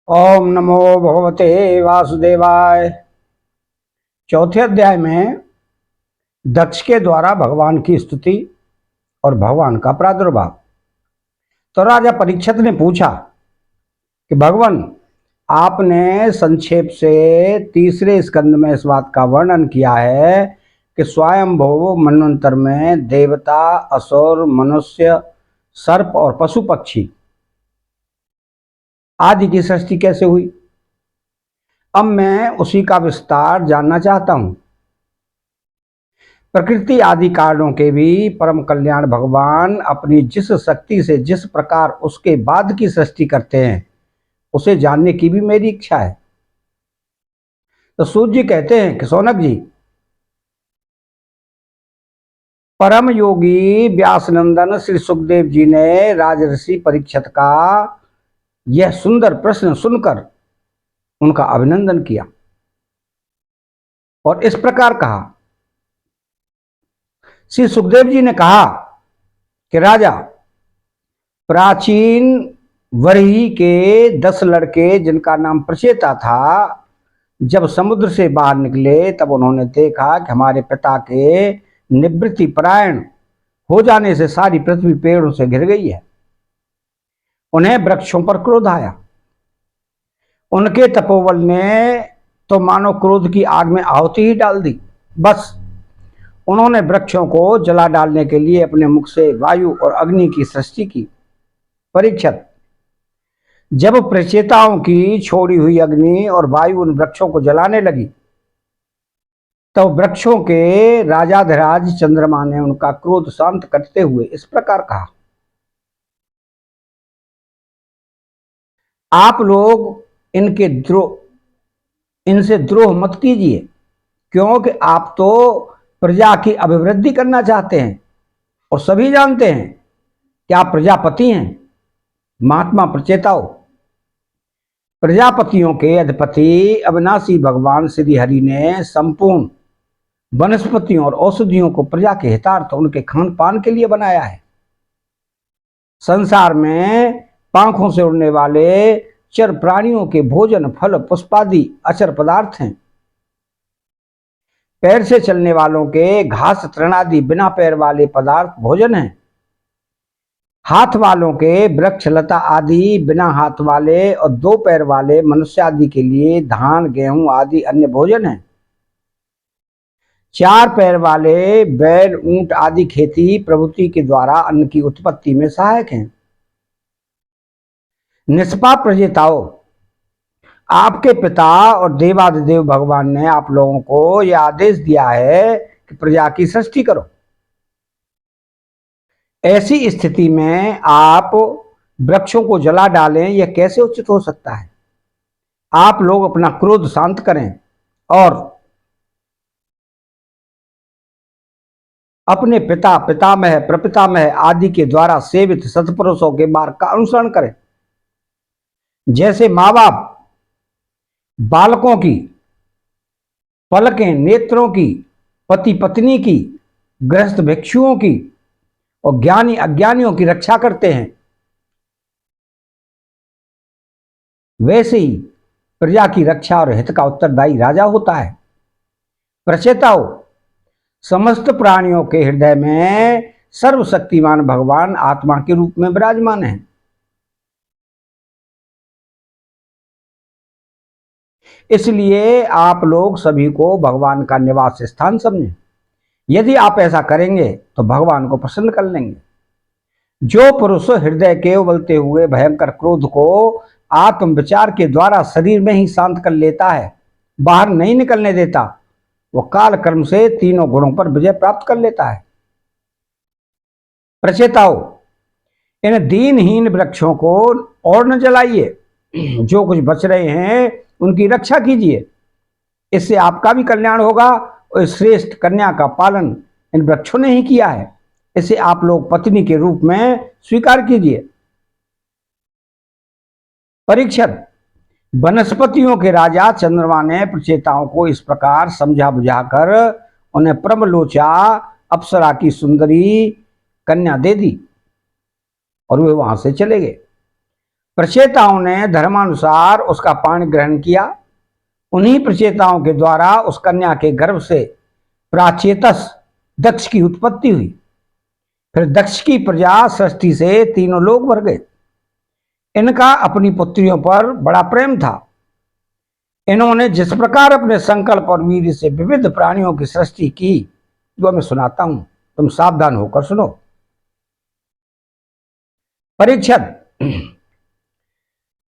ओम नमो भगवते वासुदेवाय। चौथे अध्याय में दक्ष के द्वारा भगवान की स्तुति और भगवान का प्रादुर्भाव। तो राजा परीक्षित ने पूछा कि भगवान, आपने संक्षेप से तीसरे स्कंद में इस बात का वर्णन किया है कि स्वयंभू मनवंतर में देवता, असुर, मनुष्य, सर्प और पशु पक्षी आदि की सृष्टि कैसे हुई। अब मैं उसी का विस्तार जानना चाहता हूं। प्रकृति आदि कारणों के भी परम कल्याण भगवान अपनी जिस शक्ति से जिस प्रकार उसके बाद की सृष्टि करते हैं, उसे जानने की भी मेरी इच्छा है। तो सूर्य जी कहते हैं कि सौनक जी, परम योगी व्यासनंदन श्री सुखदेव जी ने राजऋषि परीक्षित का यह सुंदर प्रश्न सुनकर उनका अभिनंदन किया और इस प्रकार कहा। श्री सुखदेव जी ने कहा कि राजा, प्राचीन वरही के 10 लड़के जिनका नाम प्रचेता था, जब समुद्र से बाहर निकले तब उन्होंने देखा कि हमारे पिता के निवृत्ति परायण हो जाने से सारी पृथ्वी पेड़ों से घिर गई है। उन्हें वृक्षों पर क्रोध आया। उनके तपोबल ने तो मानो क्रोध की आग में आहुति ही डाल दी। बस उन्होंने वृक्षों को जला डालने के लिए अपने मुख से वायु और अग्नि की सृष्टि की। परीक्षित, जब प्रचेताओं की छोड़ी हुई अग्नि और वायु उन वृक्षों को जलाने लगी, तो वृक्षों के राजाधिराज चंद्रमा ने उनका क्रोध शांत करते हुए इस प्रकार कहा। आप लोग इनसे द्रोह मत कीजिए, क्योंकि आप तो प्रजा की अभिवृद्धि करना चाहते हैं और सभी जानते हैं कि आप प्रजापति हैं। महात्मा प्रचेताओं, प्रजापतियों के अधिपति अविनाशी भगवान श्री हरि ने संपूर्ण वनस्पतियों और औषधियों को प्रजा के हितार्थ उनके खान पान के लिए बनाया है। संसार में पंखों से उड़ने वाले चर प्राणियों के भोजन, फल, पुष्पादि अचर पदार्थ हैं। पैर से चलने वालों के घास, तृणादि बिना पैर वाले पदार्थ भोजन हैं। हाथ वालों के वृक्ष, लता आदि बिना हाथ वाले और 2 पैर वाले मनुष्य आदि के लिए धान, गेहूं आदि अन्य भोजन हैं। 4 पैर वाले बैल, ऊंट आदि खेती प्रभुति के द्वारा अन्न की उत्पत्ति में सहायक हैं। निष्पाप प्रजेताओं, आपके पिता और देवादिदेव भगवान ने आप लोगों को यह आदेश दिया है कि प्रजा की सृष्टि करो। ऐसी स्थिति में आप वृक्षों को जला डालें, यह कैसे उचित हो सकता है। आप लोग अपना क्रोध शांत करें और अपने पिता, पितामह, प्रपितामह आदि के द्वारा सेवित सत्पुरुषों के मार्ग का अनुसरण करें। जैसे माँ बाप बालकों की, पलकें नेत्रों की, पति पत्नी की, गृहस्थ भिक्षुओं की और ज्ञानी अज्ञानियों की रक्षा करते हैं, वैसे ही प्रजा की रक्षा और हित का उत्तरदायी राजा होता है। प्रचेताओं, समस्त प्राणियों के हृदय में सर्वशक्तिमान भगवान आत्मा के रूप में विराजमान है। इसलिए आप लोग सभी को भगवान का निवास स्थान समझें। यदि आप ऐसा करेंगे तो भगवान को प्रसन्न कर लेंगे। जो पुरुष हृदय के उबलते हुए भयंकर क्रोध को आत्म विचार के द्वारा शरीर में ही शांत कर लेता है, बाहर नहीं निकलने देता, वो काल कर्म से तीनों गुणों पर विजय प्राप्त कर लेता है। प्रचेताओं, इन दीनहीन वृक्षों को और न जलाइए। जो कुछ बच रहे हैं उनकी रक्षा कीजिए, इससे आपका भी कल्याण होगा और श्रेष्ठ कन्या का पालन इन वृक्षों ने ही किया है, इसे आप लोग पत्नी के रूप में स्वीकार कीजिए। परीक्षित, वनस्पतियों के राजा चंद्रमा ने प्रचेताओं को इस प्रकार समझा बुझाकर उन्हें परमलोचा अप्सरा की सुंदरी कन्या दे दी और वे वहां से चले गए। प्रचेताओं ने धर्मानुसार उसका पान ग्रहण किया। उन्हीं प्रचेताओं के द्वारा उस कन्या के गर्भ से प्राचेतस दक्ष की उत्पत्ति हुई। फिर दक्ष की प्रजा सृष्टि से तीनों लोग भर गए। इनका अपनी पुत्रियों पर बड़ा प्रेम था। इन्होंने जिस प्रकार अपने संकल्प और वीर्य से विविध प्राणियों की सृष्टि की, जो मैं सुनाता हूं, तुम सावधान होकर सुनो। परीक्षित,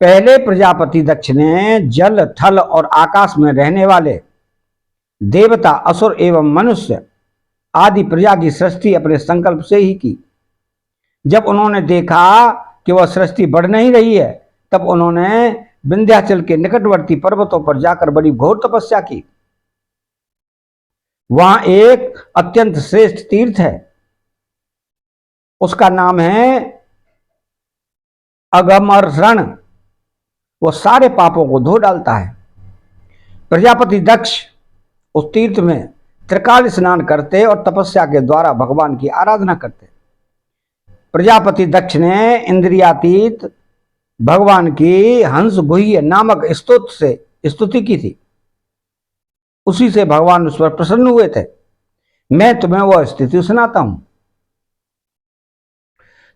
पहले प्रजापति दक्ष ने जल, थल और आकाश में रहने वाले देवता, असुर एवं मनुष्य आदि प्रजा की सृष्टि अपने संकल्प से ही की। जब उन्होंने देखा कि वह सृष्टि बढ़ नहीं रही है, तब उन्होंने विंध्याचल के निकटवर्ती पर्वतों पर जाकर बड़ी घोर तपस्या की। वहां एक अत्यंत श्रेष्ठ तीर्थ है, उसका नाम है अगमरण। वो सारे पापों को धो डालता है। प्रजापति दक्ष उस तीर्थ में त्रिकाल स्नान करते और तपस्या के द्वारा भगवान की आराधना करते। प्रजापति दक्ष ने इंद्रियातीत भगवान की हंस गुह्य नामक स्तोत्र से स्तुति की थी। उसी से भगवान उस पर प्रसन्न हुए थे। मैं तुम्हें वह स्थिति सुनाता हूं।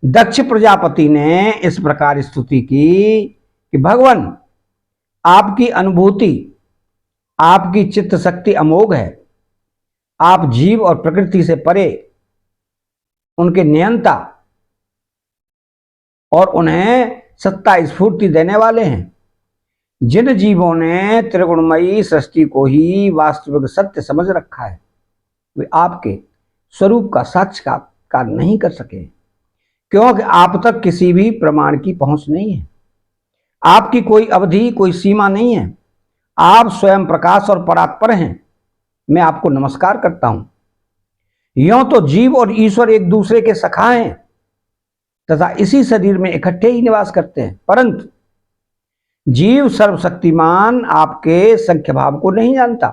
दक्ष प्रजापति ने इस प्रकार स्तुति की कि भगवान, आपकी अनुभूति, आपकी चित्त शक्ति अमोघ है। आप जीव और प्रकृति से परे, उनके नियंता और उन्हें सत्ता स्फूर्ति देने वाले हैं। जिन जीवों ने त्रिगुणमयी सृष्टि को ही वास्तविक सत्य समझ रखा है, वे आपके स्वरूप का साक्षात्कार नहीं कर सके, क्योंकि आप तक किसी भी प्रमाण की पहुंच नहीं है। आपकी कोई अवधि, कोई सीमा नहीं है। आप स्वयं प्रकाश और परात्पर हैं। मैं आपको नमस्कार करता हूं। यों तो जीव और ईश्वर एक दूसरे के सखा हैं तथा इसी शरीर में इकट्ठे ही निवास करते हैं, परंतु जीव सर्वशक्तिमान आपके संख्य भाव को नहीं जानता।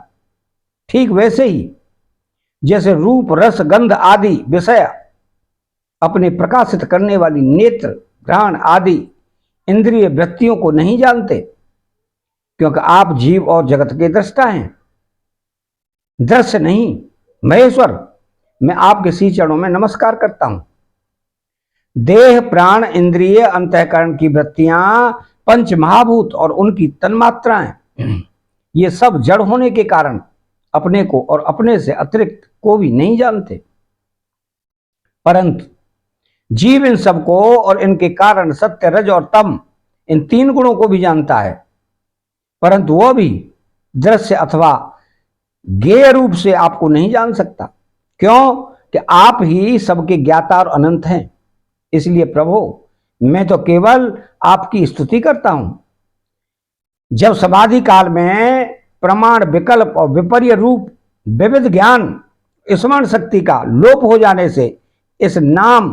ठीक वैसे ही जैसे रूप, रस, गंध आदि विषय अपने प्रकाशित करने वाली नेत्र, घ्राण आदि इंद्रिय वृत्तियों को नहीं जानते, क्योंकि आप जीव और जगत के दृष्टा हैं, दृश्य नहीं। महेश्वर, मैं आपके श्री चरणों में नमस्कार करता हूं। देह, प्राण, इंद्रिय, अंतःकरण की वृत्तियां, पंच महाभूत और उनकी तन्मात्राएं, ये सब जड़ होने के कारण अपने को और अपने से अतिरिक्त को भी नहीं जानते, परंतु जीव इन सबको और इनके कारण सत्य, रज और तम, इन तीन गुणों को भी जानता है, परंतु वह भी दृश्य अथवा ज्ञेय रूप से आपको नहीं जान सकता, क्यों कि आप ही सबके ज्ञाता और अनंत हैं। इसलिए प्रभु, मैं तो केवल आपकी स्तुति करता हूं। जब समाधि काल में प्रमाण, विकल्प और विपर्य रूप विविध ज्ञान, स्मरण शक्ति का लोप हो जाने से इस नाम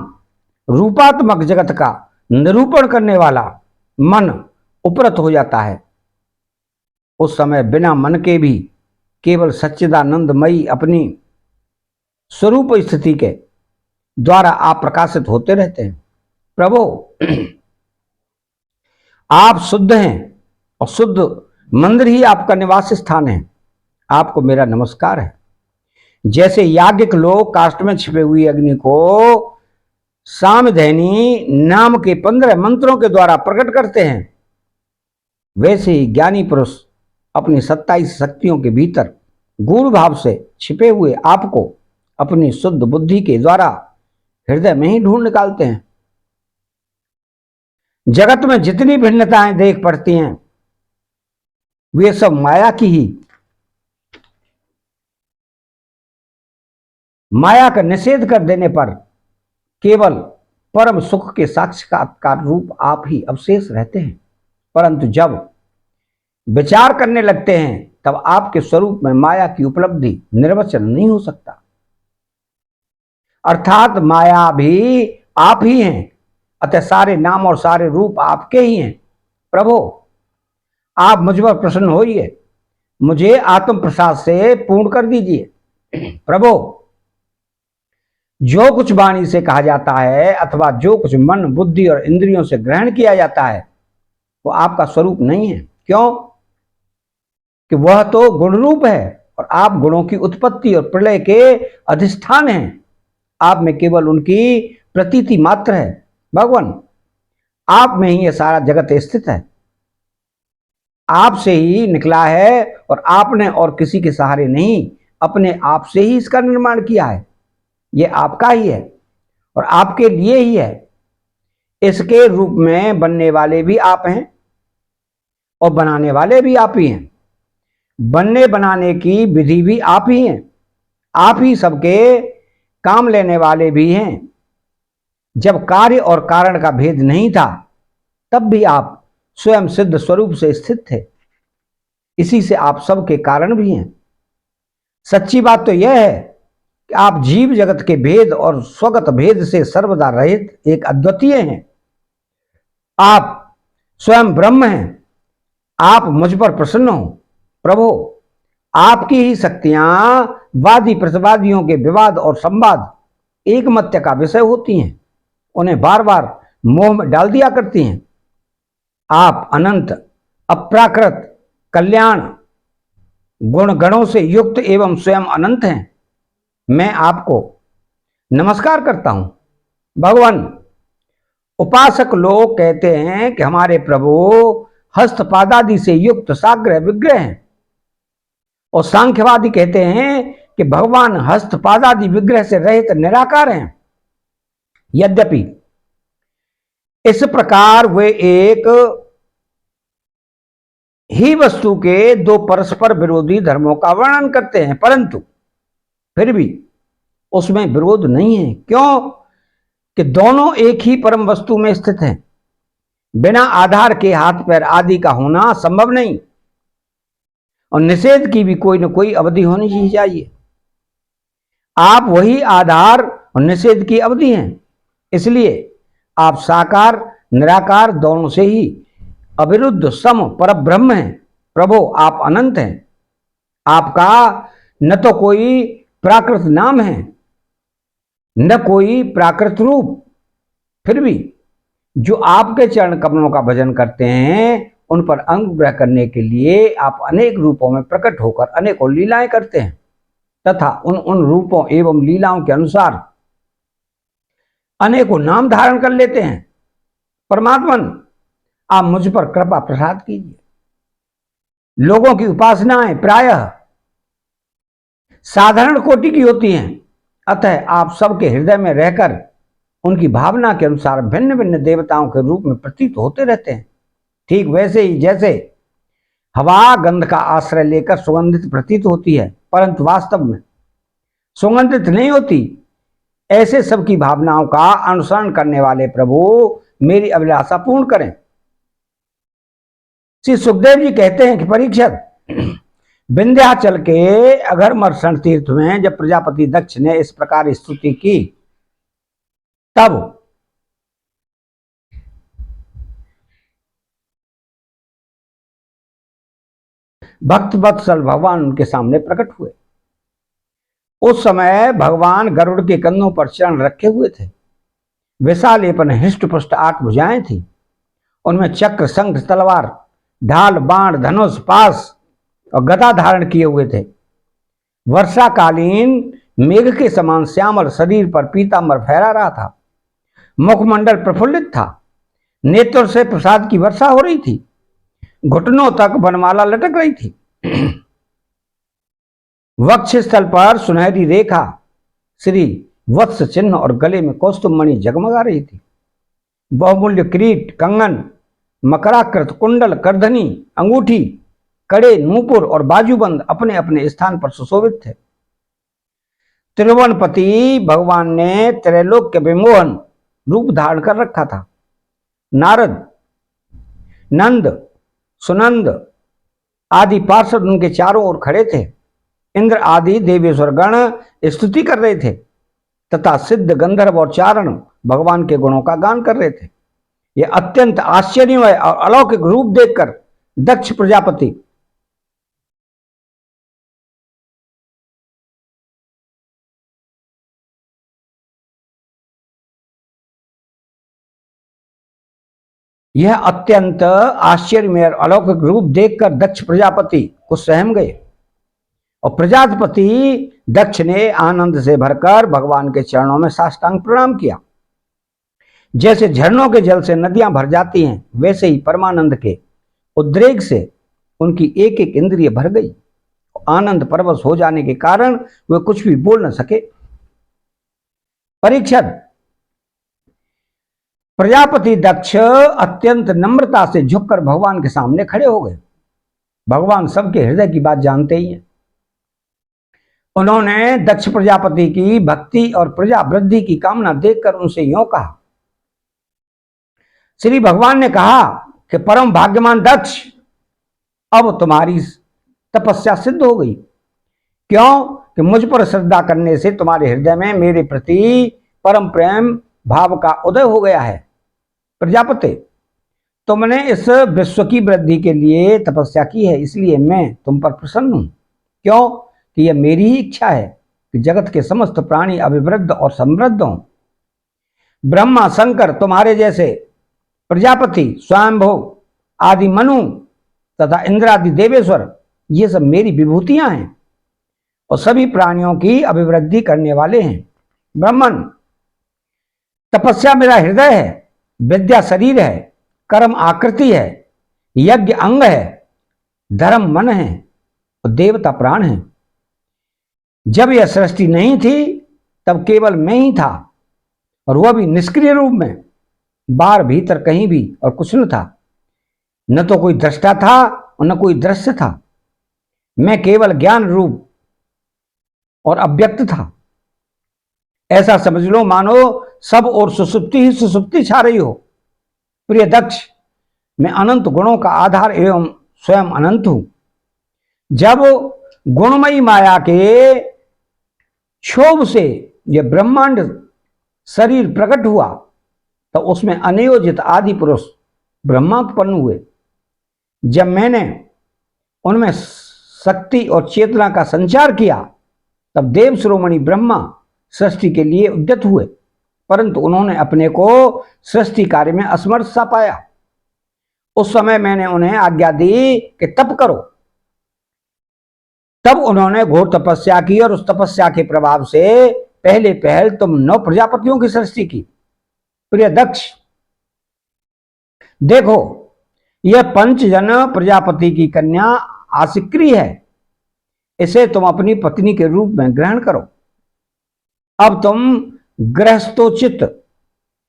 रूपात्मक जगत का निरूपण करने वाला मन उपरत हो जाता है, उस समय बिना मन के भी केवल सच्चिदानंदमयी अपनी स्वरूप स्थिति के द्वारा आप प्रकाशित होते रहते हैं। प्रभु, आप शुद्ध हैं और शुद्ध मंदिर ही आपका निवास स्थान है। आपको मेरा नमस्कार है। जैसे याज्ञिक लोग काष्ठ में छिपे हुई अग्नि को सामधैनी नाम के 15 मंत्रों के द्वारा प्रकट करते हैं, वैसे ही ज्ञानी पुरुष अपनी 27 शक्तियों के भीतर गूढ़ भाव से छिपे हुए आपको अपनी शुद्ध बुद्धि के द्वारा हृदय में ही ढूंढ निकालते हैं। जगत में जितनी भिन्नताएं देख पड़ती हैं, वे सब माया की ही, माया का निषेध कर देने पर केवल परम सुख के साक्षात्कार रूप आप ही अवशेष रहते हैं। परंतु जब विचार करने लगते हैं, तब आपके स्वरूप में माया की उपलब्धि निर्वचन नहीं हो सकता। अर्थात माया भी आप ही हैं, अतः सारे नाम और सारे रूप आपके ही हैं। प्रभु, आप मुझ पर प्रसन्न होइए, मुझे आत्म प्रसाद से पूर्ण कर दीजिए। प्रभु, जो कुछ वाणी से कहा जाता है अथवा जो कुछ मन, बुद्धि और इंद्रियों से ग्रहण किया जाता है, वो आपका स्वरूप नहीं है। क्यों? कि वह तो गुण रूप है और आप गुणों की उत्पत्ति और प्रलय के अधिष्ठान हैं। आप में केवल उनकी प्रतीति मात्र है। भगवान, आप में ही यह सारा जगत स्थित है, आपसे ही निकला है और आपने और किसी के सहारे नहीं, अपने आप से ही इसका निर्माण किया है। यह आपका ही है और आपके लिए ही है। इसके रूप में बनने वाले भी आप हैं और बनाने वाले भी आप ही हैं। बनने बनाने की विधि भी आप ही हैं। आप ही सबके काम लेने वाले भी हैं। जब कार्य और कारण का भेद नहीं था, तब भी आप स्वयं सिद्ध स्वरूप से स्थित थे। इसी से आप सबके कारण भी हैं। सच्ची बात तो यह है कि आप जीव जगत के भेद और स्वगत भेद से सर्वदा रहित एक अद्वितीय हैं। आप स्वयं ब्रह्म हैं। आप मुझ पर प्रसन्न हो प्रभु। आपकी ही शक्तियां वादी प्रतिवादियों के विवाद और संवाद एकमत्य का विषय होती हैं, उन्हें बार बार मोह में डाल दिया करती हैं। आप अनंत, अप्राकृत, कल्याण गुण गणों से युक्त एवं स्वयं अनंत हैं। मैं आपको नमस्कार करता हूं। भगवान, उपासक लोग कहते हैं कि हमारे प्रभु हस्तपादादि से युक्त साग्र विग्रह हैं और सांख्यवादी कहते हैं कि भगवान हस्तपादादि विग्रह से रहित निराकार हैं। यद्यपि इस प्रकार वे एक ही वस्तु के दो परस्पर विरोधी धर्मों का वर्णन करते हैं, परंतु फिर भी उसमें विरोध नहीं है। क्यों? कि दोनों एक ही परम वस्तु में स्थित हैं। बिना आधार के हाथ पैर आदि का होना संभव नहीं और निषेध की भी कोई न कोई अवधि होनी ही चाहिए। आप वही आधार और निषेध की अवधि हैं। इसलिए आप साकार निराकार दोनों से ही अविरुद्ध सम पर ब्रह्म हैं। प्रभु, आप अनंत हैं। आपका न तो कोई प्राकृत नाम है न कोई प्राकृत रूप। फिर भी जो आपके चरण कमलों का भजन करते हैं, उन पर अनुग्रह करने के लिए आप अनेक रूपों में प्रकट होकर अनेकों लीलाएं करते हैं तथा उन उन रूपों एवं लीलाओं के अनुसार अनेकों नाम धारण कर लेते हैं। परमात्मन, आप मुझ पर कृपा प्रसाद कीजिए। लोगों की उपासनाएं प्रायः साधारण कोटि की होती हैं, अतः आप सबके हृदय में रहकर उनकी भावना के अनुसार भिन्न भिन्न देवताओं के रूप में प्रतीत होते रहते हैं। ठीक वैसे ही जैसे हवा गंध का आश्रय लेकर सुगंधित प्रतीत होती है, परंतु वास्तव में सुगंधित नहीं होती, ऐसे सबकी भावनाओं का अनुसरण करने वाले प्रभु मेरी अभिलाषा पूर्ण करें। श्री सुखदेव जी कहते हैं कि परीक्षित, विंध्याचल के अघरमर्षण तीर्थ में जब प्रजापति दक्ष ने इस प्रकार स्तुति की, तब भक्त वत्सल भगवान उनके सामने प्रकट हुए। उस समय भगवान गरुड़ के कंधों पर चरण रखे हुए थे। विशाल एवं हृष्ट पुष्ट 8 भुजाएं थी। उनमें चक्र, शंख, तलवार, ढाल, बाण, धनुष, पास और गदा धारण किए हुए थे। वर्षाकालीन मेघ के समान श्यामल शरीर पर पीतांबर फहरा रहा था। मुखमंडल प्रफुल्लित था। नेत्र से प्रसाद की वर्षा हो रही थी। घुटनों तक बनमाला लटक रही थी। वक्ष स्थल पर सुनहरी रेखा, श्री वत्स चिन्ह और गले में कौस्तुभ मणि जगमगा रही थी। बहुमूल्य किरीट, कंगन, मकराकृत कुंडल, करधनी, अंगूठी, कड़े, नूपुर और बाजूबंद अपने अपने स्थान पर सुशोभित थे। त्रिभुवनपति भगवान ने त्रैलोक्य विमोहन रूप धारण कर रखा था। नारद, नंद, सुनंद आदि पार्षद उनके चारों ओर खड़े थे। इंद्र आदि देवेश्वर गण स्तुति कर रहे थे तथा सिद्ध गंधर्व और चारण भगवान के गुणों का गान कर रहे थे। यह अत्यंत आश्चर्यमय और अलौकिक रूप देखकर दक्ष प्रजापति यह अत्यंत आश्चर्यमय और अलौकिक रूप देखकर दक्ष प्रजापति को सहम गए और प्रजापति दक्ष ने आनंद से भरकर भगवान के चरणों में साष्टांग प्रणाम किया। जैसे झरनों के जल से नदियां भर जाती हैं, वैसे ही परमानंद के उद्रेक से उनकी एक एक इंद्रिय भर गई। आनंद परवश हो जाने के कारण वे कुछ भी बोल न सके। परीक्षित, प्रजापति दक्ष अत्यंत नम्रता से झुककर भगवान के सामने खड़े हो गए। भगवान सबके हृदय की बात जानते ही हैं। उन्होंने दक्ष प्रजापति की भक्ति और प्रजा वृद्धि की कामना देखकर उनसे यूं कहा। श्री भगवान ने कहा कि परम भाग्यमान दक्ष, अब तुम्हारी तपस्या सिद्ध हो गई। क्यों कि मुझ पर श्रद्धा करने से तुम्हारे हृदय में मेरे प्रति परम प्रेम भाव का उदय हो गया है। प्रजापति, तुमने इस विश्व की वृद्धि के लिए तपस्या की है, इसलिए मैं तुम पर प्रसन्न हूं। क्यों कि यह मेरी ही इच्छा है कि जगत के समस्त प्राणी अभिवृद्ध और समृद्ध हों। ब्रह्मा शंकर, तुम्हारे जैसे प्रजापति, स्वयंभू आदि मनु तथा इंद्रादि देवेश्वर, ये सब मेरी विभूतियां हैं और सभी प्राणियों की अभिवृद्धि करने वाले हैं। ब्राह्मण, तपस्या मेरा हृदय है, विद्या शरीर है, कर्म आकृति है, यज्ञ अंग है, धर्म मन है और देवता प्राण है। जब यह सृष्टि नहीं थी तब केवल मैं ही था, और वह भी निष्क्रिय रूप में, बाहर भीतर कहीं भी और कुछ न था। न तो कोई दृष्टा था और न कोई दृश्य था। मैं केवल ज्ञान रूप और अव्यक्त था। ऐसा समझ लो मानो सब और सुसुप्ति ही सुसुप्ति छा रही हो। प्रिय दक्ष, मैं अनंत गुणों का आधार एवं स्वयं अनंत हूं। जब गुणमयी माया के क्षोभ से यह ब्रह्मांड शरीर प्रकट हुआ तो उसमें अनियोजित आदि पुरुष ब्रह्मा उत्पन्न हुए। जब मैंने उनमें शक्ति और चेतना का संचार किया तब देव शिरोमणि ब्रह्मा सृष्टि के लिए उद्यत हुए, परंतु उन्होंने अपने को सृष्टि कार्य में असमर्थ सा पाया। उस समय मैंने उन्हें आज्ञा दी कि तप करो। तब उन्होंने घोर तपस्या की और उस तपस्या के प्रभाव से पहले पहल तुम 9 प्रजापतियों की सृष्टि की। प्रिय दक्ष, देखो, यह पंचजन प्रजापति की कन्या आसिक्री है। इसे तुम अपनी पत्नी के रूप में ग्रहण करो। अब तुम गृहस्थोचित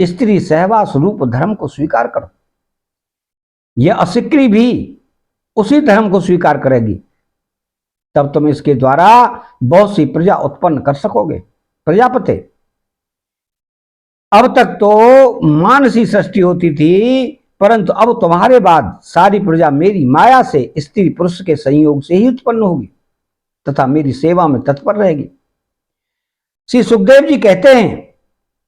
स्त्री सहवास रूप धर्म को स्वीकार करो। यह असिक्री भी उसी धर्म को स्वीकार करेगी, तब तुम इसके द्वारा बहुत सी प्रजा उत्पन्न कर सकोगे। प्रजापति, अब तक तो मानसी सृष्टि होती थी, परंतु अब तुम्हारे बाद सारी प्रजा मेरी माया से स्त्री पुरुष के संयोग से ही उत्पन्न होगी तथा मेरी सेवा में तत्पर रहेगी। श्री सुखदेव जी कहते हैं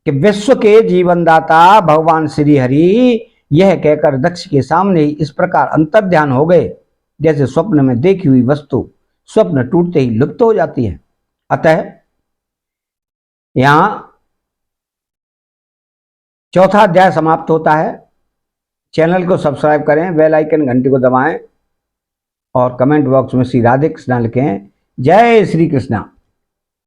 कि विश्व के जीवनदाता भगवान श्री हरि यह कहकर दक्ष के सामने इस प्रकार अंतर्ध्यान हो गए जैसे स्वप्न में देखी हुई वस्तु स्वप्न टूटते ही लुप्त हो जाती है। अतः यहां 4था अध्याय समाप्त होता है। चैनल को सब्सक्राइब करें, बेल आइकन घंटी को दबाएं और कमेंट बॉक्स में श्री राधे कृष्णा लिखें। जय श्री कृष्णा।